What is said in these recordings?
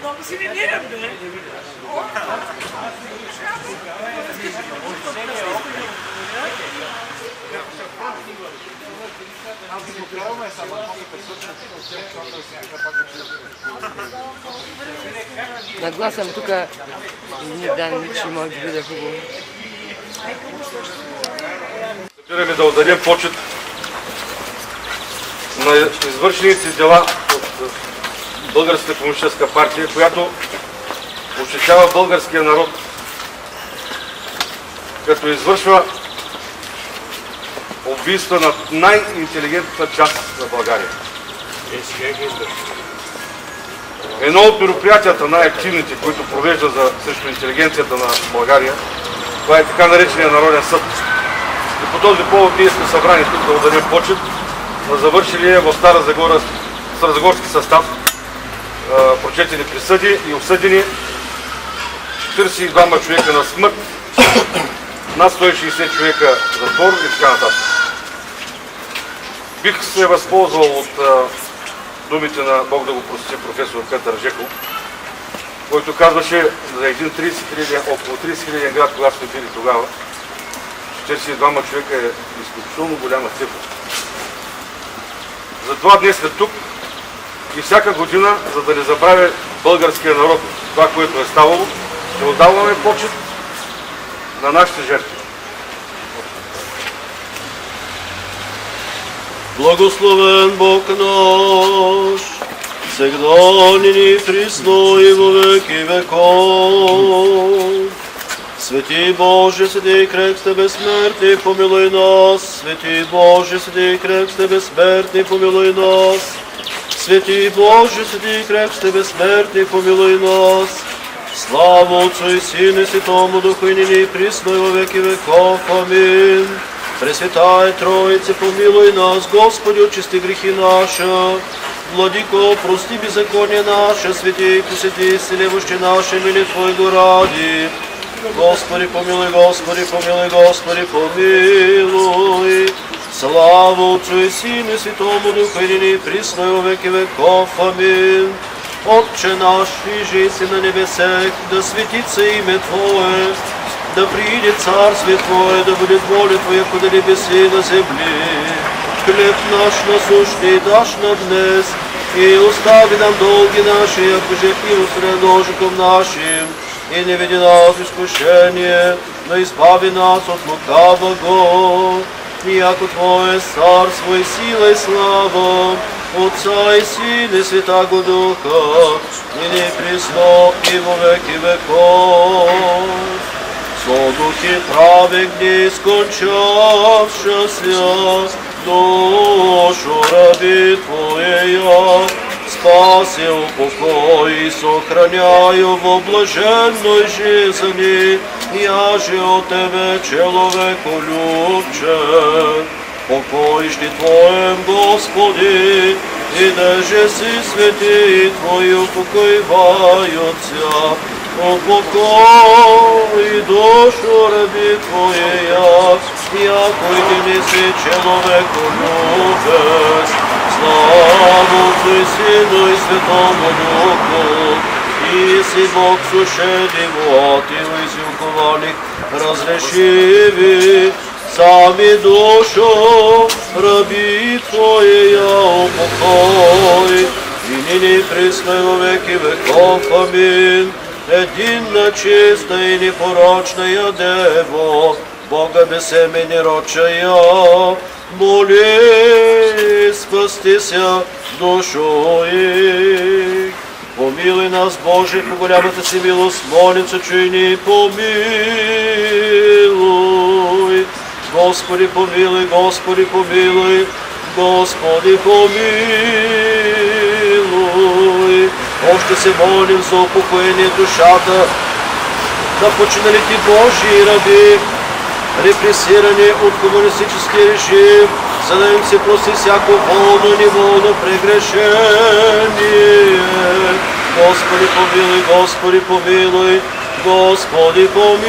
Много си винирам, бе. Нагласям тук Дан, че може да бъде хубаво. Събираме да отдадем почет на извършените дела от Българската комунистическа партия, която ощетява българския народ, като извършва убийства на най-интелигентната част на България. Едно от мероприятията, най-активните, които провежда срещу интелигенцията на България, това е така наречения Народен съд. И по този повод ние сме събрани тук да отдадем почет на завършилия в Старозагорски състав прочетени присъди и осъдени 42 човека на смърт, над 160 човека затвор и така нататък. Бих се възползвал от думите на, Бог да го прости, професор Петър Жеков, който казваше за един около 30 000 град, когато сме били тогава, 42 човека е изключително голяма цифра. Затова днес сме тук и всяка година, за да не забравя българския народ това, което е ставало, ще отдаваме почет на нашите жертви. Благословен Бог наш, всегда ныне и присно и во веки веков. Свети Боже, святый крепкий бессмертный, помилуй нас. Святый Боже, святый крепкий бессмертный, помилуй нас. Святый Боже, святый крепкий бессмертный, помилуй нас. Слава Отцу и Сыну и Святому Духу, и ныне и присно и во веки веков. Аминь. Пресвятая Троица, помилуй нас, Господи, очисти грехи наши. Владыко, прости беззаконие наше, святей, посети, исцелевощи наши, мили Твоего ради. Господи, помилуй, Господи, помилуй, Господи, помилуй. Слава Отцу и Сыну и Святому Духу, и ныне и присно и во веки веков. Аминь. Отче наш, иже на небесах, да светится имя Твое, да приидет Царствие Твое, да будет воля Твоя, по небеси на земле. Хлеб наш насущный дашь нам днес, и остави нам долги наши, якоже и устраножиком нашим, и не веди нас в искушение, но избави нас от лукавого. Яко Твое царство и сила и слава, Отца и Сына и Святаго Духа, ныне и присно и во веки веков. Со духе праведни скончавшася, душу раби Твоя, спаси, упокой и сохраняю во блаженной жизни, яже от Тебе человеку любче. Покоишь Твоем, Господи, и даже си святи Твои упокоиваются. Упокой душу раби Твоя, яко единицы человеку любец. Славу Отцу и Сыну и Святому Духу, и си Бог сушеди воатил изюкованных разрешиви, сами душу раби Твоя упокой, и ныне и присно и во веки веков. Аминь. Единна, чиста и непорочная Дево, Бога безсемени рочая, моли спастися душу их. Помилуй нас, Боже, по голямата си милост, молимся, чуйни, помилуй. Господи, помилуй, Господи, помилуй, Господи, помилуй. Още се молим за упокоение душата на починалите Божии раби, репресирани от комунистическия режим, за да им се прости всяко волно и неволно прегрешение. Господи, помилуй, Господи, помилуй, Господи, помилуй.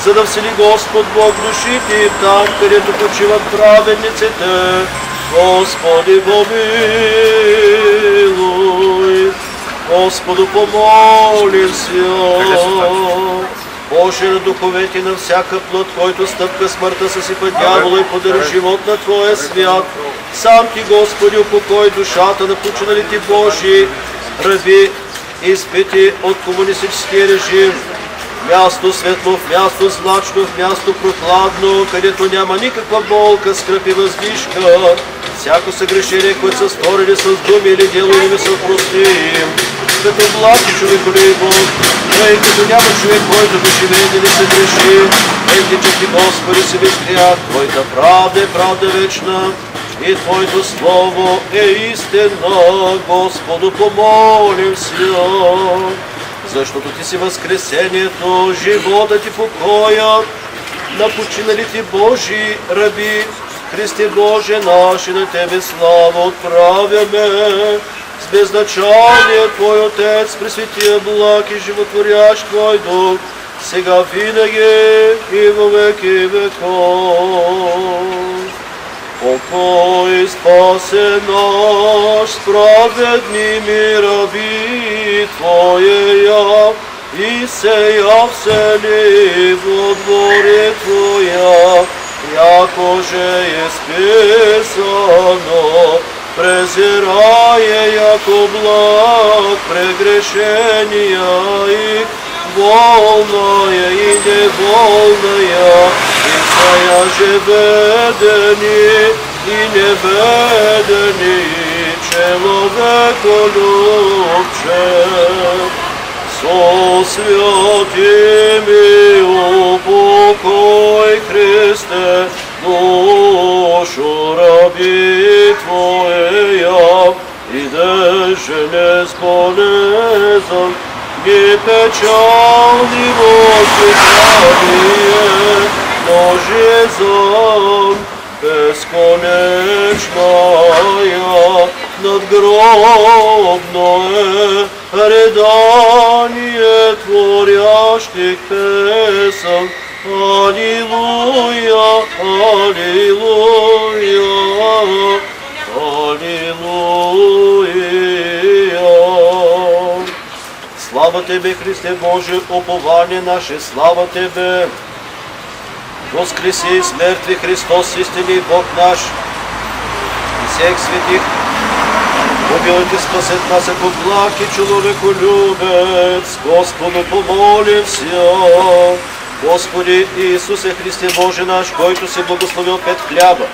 за да всели Господ Бог душите им там, където почиват праведниците. Господи, помилуй. Господу, помолим се. Боже, на духовете на всяка плът, който стъпка смъртта съсипа дявола и подари живот на Твоя свят. Сам Ти, Господи, упокой душата на починалите Божии раби, изпити от комунистическия режим. Място светло, в място злачно, в място прохладно, където няма никаква болка, скръп и въздишка. Всяко съгрешение, което са сторили с думи или дело, и ми са простим. Като благ човеколюбив Бог, тъй като няма човек, който да живее да не се греши. Ейте, че Ти, Господи, си безгрях, Твоята правда е правда вечна и Твоето Слово е истина. Господу, помолим се. Защото Ти си възкресението, животът и покоят на починалите Божии раби. Христе Боже наш, на Тебе слава отправяме. С безначалния Твой Отец, Пресветия благ и животворящ Твой Дух, сега винаги и во веки веков. Покой спасе наш, справедни мирови Твоя, и сея всели во дворе Твоя, якоже е списано, презирае яко благ прегрешения их, волная и неволная, и сая же ведени и неведени, человеколюбче. Со святыми упокой, Христе, душу раби Твоя, и даже не сполезан, не печал, ни воздыхание, но жизнь бесконечная, надгробное рыдание творящих песен. Аллилуйя, аллилуйя, аллилуйя. Слава Тебе, Христе Боже, упование наше, слава Тебе. Воскреси из мертвых Христос, истинный Бог наш, и всех святых помилуйте, спасет нас, ако благ и человеколюбец. Господу помолимся. Господи Иисусе Христе Боже наш, който си благословил 5 хляба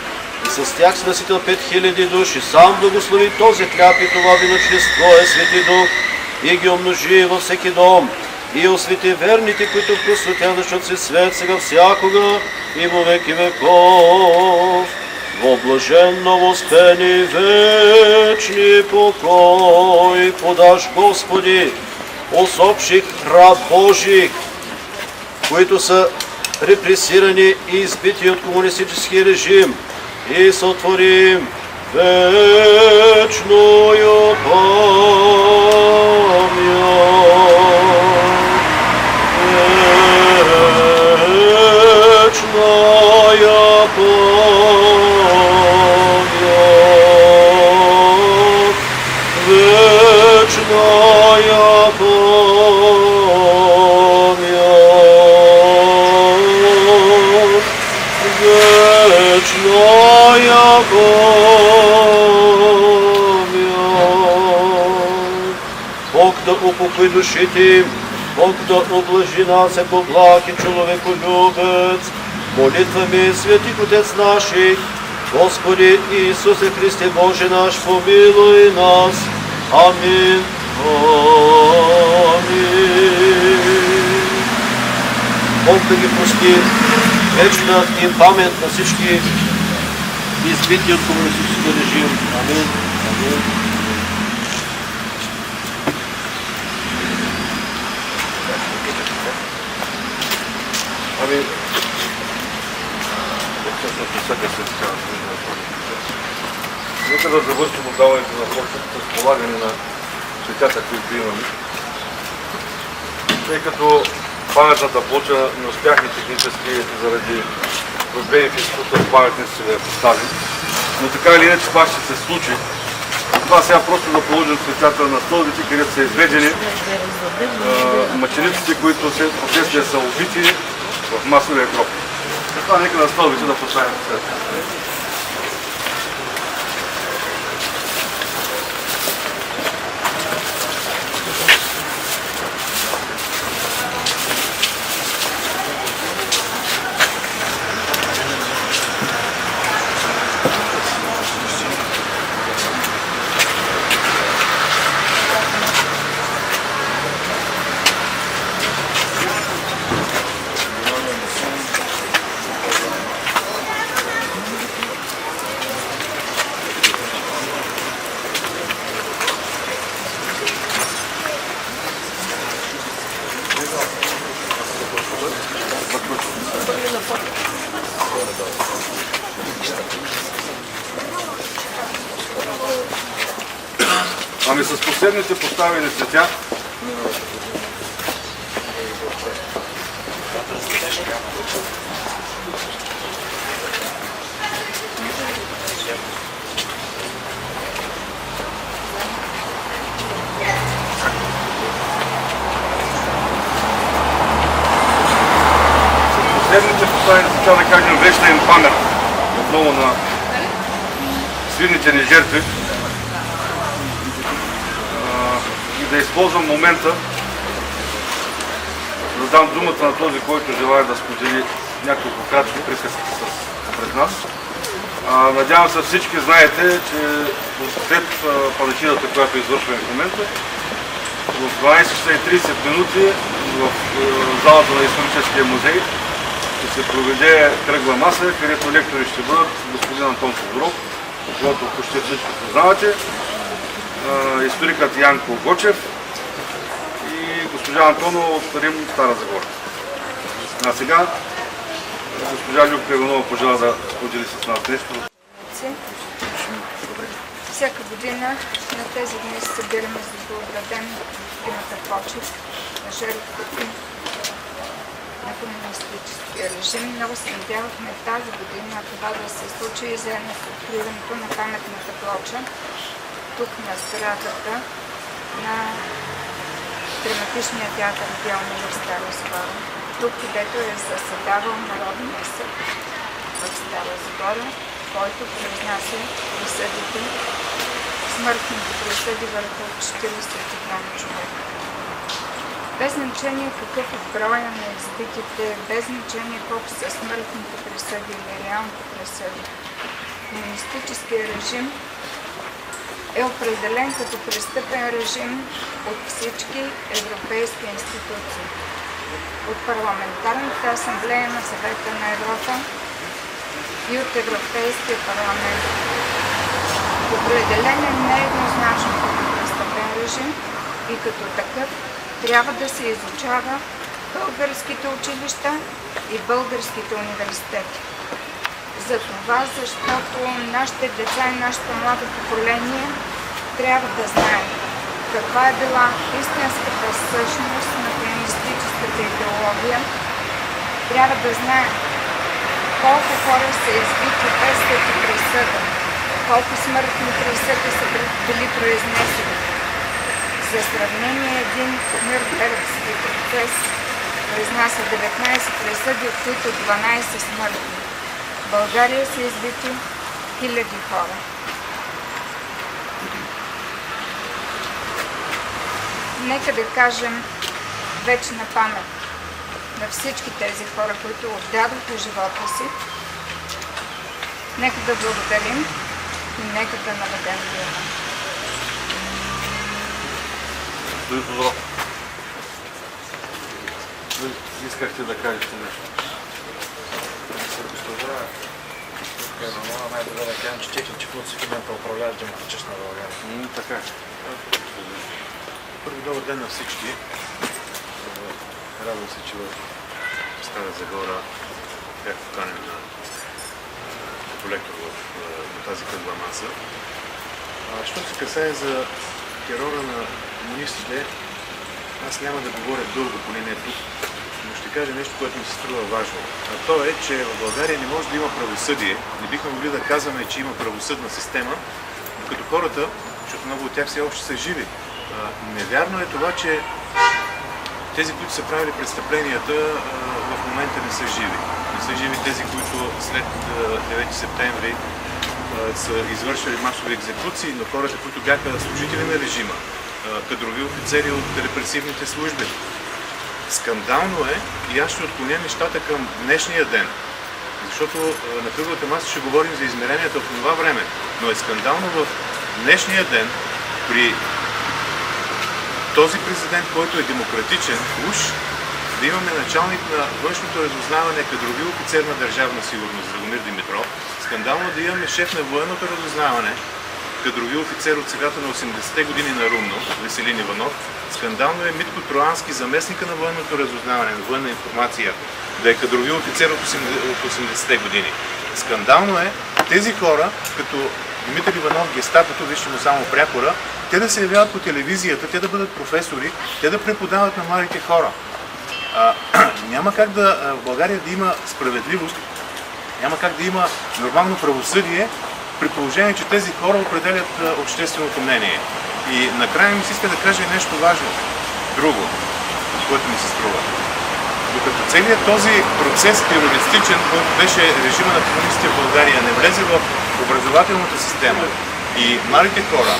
и с тях си наситил 5000 души, сам благослови този хляб и това вино чрез Твоя Свети Дух и ги умножи във всеки дом. И освети верните, които просветят, защото си свет сега всякога и во веки веков. Во блаженно воспени вечни покой подаш, Господи, особших раб Божих, които са репресирани и избити от комунистически режим, и сътворим вечною память. Вечная память. Вечная память. Вечная память. Бог да упокои душите им, Бог да облажи нас, ако благ и човеколюбец, молитвами святих Отец наших, Господи Иисусе Христе Боже наш, помилуй нас. Амин. Амин. Бог да ги прости, вечна им памет на всички избити от комунистическия режим. Амин. Амин. Ами, нека да завършим отдаването на почет с полагане на светята, които имаме. Тъй като паметната плоча не успяхме технически заради проблеми в института в паметниците да я поставим. Но така или иначе това ще се случи. Това сега просто да положим цветята на стълбите, където са изведени мъчениците, които впоследствие са убити в масовия гроб. Това нека на стълбите да поставим цветата. Ами с последните поставени цветя да кажем вечна им памет отново на свидните ни жертви и да използвам момента да дам думата на този, който желая да сподели няколко кратки приказки пред нас. Надявам се всички знаете, че след панихидата, която извършваме в момента, в 12:30 в залата на Историческия музей ще се проведе кръгла маса, където лектори ще бъдат господин Антон Тодоров, който почти всички познавате, историкът Янко Гочев и госпожа Антонова от Рим, Стара Загора. А сега госпожа Любка Иванова пожела да сподели с нас нещо. Всяка година на тези дни се събираме за да отдадем необходимата почет на жертвите на комунистическия режим. Много се надявахме тази година това да се случи и заедно с откриването на паметната плоча тук на сградата на драматичния театър Диона в Стара Загора. Тук, където е заседавал Народния съд в Стара Загора, който произнася присъдите, смъртните присъди върху 42 човека. Без значение какъв е броя на избитите, без значение колко са смъртните присъди или реалните присъди, комунистическия режим е определен като престъпен режим от всички европейски институции. От Парламентарната асамблея на Съвета на Европа и от Европейския парламент. Определен е нееднозначно като престъпен режим и като такъв трябва да се изучава българските училища и българските университети. За това, защото нашите деца и нашето младо поколение трябва да знаят каква е била истинската същност на комунистическата идеология, трябва да знаят колко хора са избити без съд и присъда, колко смъртни присъди са били произнесени. За сравнение, един Нюрнбергски процес произнася 19 присъди, от които 12 смъртни. В България са избити хиляди хора. Нека да кажем вечна памет на всички тези хора, които отдадоха живота си. Нека да благодарим и нека да наведем мира. Искахте да кажете нещо. Най-добре да кажем, че техни чифлуци в момента управляват демократична България. Така е. Първи добър ден на всички. Радвам се, че в Стара Загора бях поканен като лектор на тази кръгла маса. Що се касае за терора на комунистите, аз няма да говоря дълго, поне не тук, ще кажа нещо, което ми се струва важно. А то е, че в България не може да има правосъдие. Не бихме могли да казваме, че има правосъдна система, докато хората, защото много от тях все още са живи. Невярно е това, че тези, които са правили престъпленията, в момента не са живи. Не са живи тези, които след 9 септември са извършили масови екзекуции, но хората, които бяха служители на режима, кадрови офицери от репресивните служби. Скандално е, и аз ще отклоня нещата към днешния ден, защото на кръглата маса ще говорим за измеренията в това време, но е скандално в днешния ден при този президент, който е демократичен, уж да имаме началник на външното разузнаване, кадрови офицер на Държавна сигурност Драгомир Димитров, скандално да имаме шеф на военното разузнаване, кадрови офицер от средата на 80-те години на Румно, Веселин Иванов. Скандално е Митко Троянски, заместника на военното разузнаване, на военна информация, да е кадрови офицер от 80-те години. Скандално е тези хора, като Димитър Иванов, гестапото, вижте му само прякора, те да се явяват по телевизията, те да бъдат професори, те да преподават на младите хора. Няма как в България да има справедливост, няма как да има нормално правосъдие, при положение, че тези хора определят общественото мнение. И накрая ми се иска да кажа нещо важно, друго, което ми се струва. Докато целият този процес терористичен, който беше режима на комунистите в България, не влезе в образователната система и младите хора,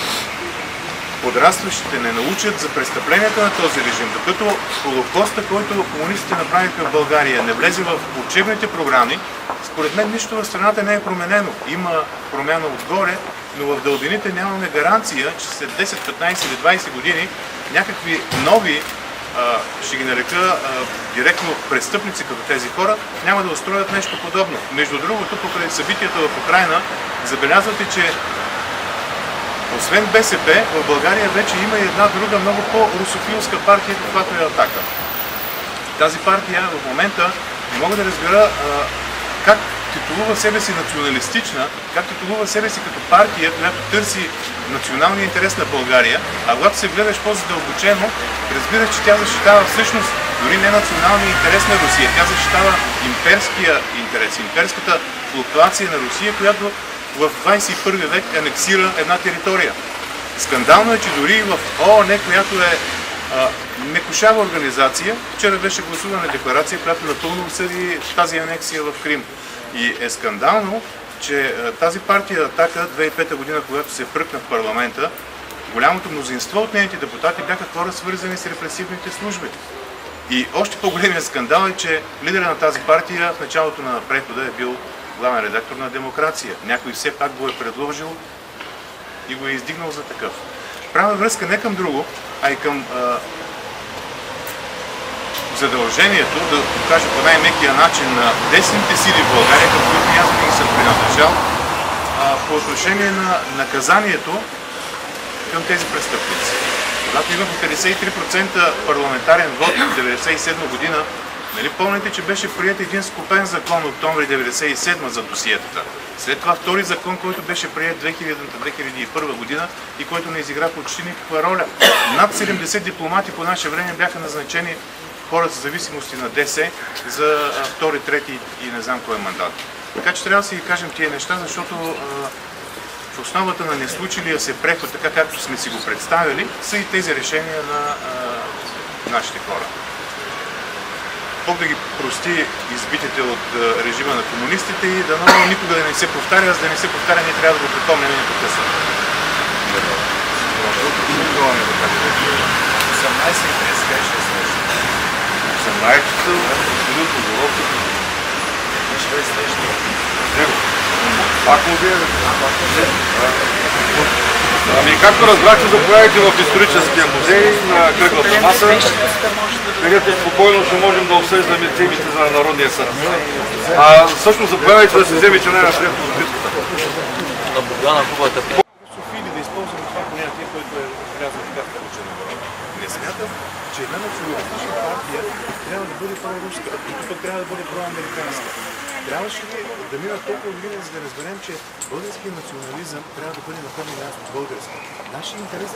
подрастващите, не научат за престъпленията на този режим, докато Холокоста, който комунистите направиха в България, не влезе в учебните програми, според мен нищо в страната не е променено. Има промяна отгоре, но в дълбините нямаме гаранция, че след 10, 15 или 20 години някакви нови, ще ги нарека директно престъпници като тези хора, няма да устроят нещо подобно. Между другото, покрай събитията в Украйна, забелязвате, че освен БСП, в България вече има и една друга, много по-русофилска партия, каквато е Атака. Тази партия в момента не мога да разбера как титулува себе си националистична, как титулува себе си като партия, която търси националния интерес на България, а когато се гледаш по-задълбочено, разбираш, че тя защитава всъщност дори не националния интерес на Русия, тя защитава имперския интерес, имперската флуктуация на Русия, която в 21 век анексира една територия. Скандално е, че дори в ООН, която е некошава организация, вчера беше гласувана декларация, която напълно осъди тази анексия в Крим. И е скандално, че тази партия Атака 2005 година, когато се пръкна в парламента, голямото мнозинство от нейните депутати бяха хора, свързани с репресивните служби. И още по-големият скандал е, че лидера на тази партия в началото на прехода е бил главен редактор на Демокрация. Някой все пак го е предложил и го е издигнал за такъв. Правя връзка не към друго, а и към задължението да покаже по най-мекия начин на десните сили в България, към които аз винаги съм принадлежал, по отношение на наказанието към тези престъпници. Когато имахме 53% парламентарен вод в 1997 година, нали помните, че беше прият един скопен закон октомври 1997 за досиетата. След това втори закон, който беше прият 2000-2001 година и който не изигра почти никаква роля. Над 70 дипломати по наше време бяха назначени хора с зависимости на ДС за втори, трети и не знам кой мандат. Така че трябва да си ги кажем тия неща, защото в основата на неслучилия се преход, така както сме си го представили, са и тези решения на нашите хора. Бог да ги прости избитите от режима на комунистите и дано никога да не се повтаря, за да не се повтаря, ние трябва да го припомняме непрекъснато. 18 абсолютно головка. Пак му вие? Ами както разбрахте, заповядайте в историческия музей на кръглата маса, където спокойно ще можем да обсъждаме темите за Народния съд. Всъщност заповядайте да се вземете най-напред от битката. На Богдана хубавата. Софили да използваме това понятие, което е влязло така в куча на врата. Не смятам, че една националистична партия трябва да бъде проруска, а тук пък трябва да бъде проамериканска. Трябваше ли да минат толкова години, за да разберем, че българският национализъм трябва да бъде на първо място български. Нашия интерес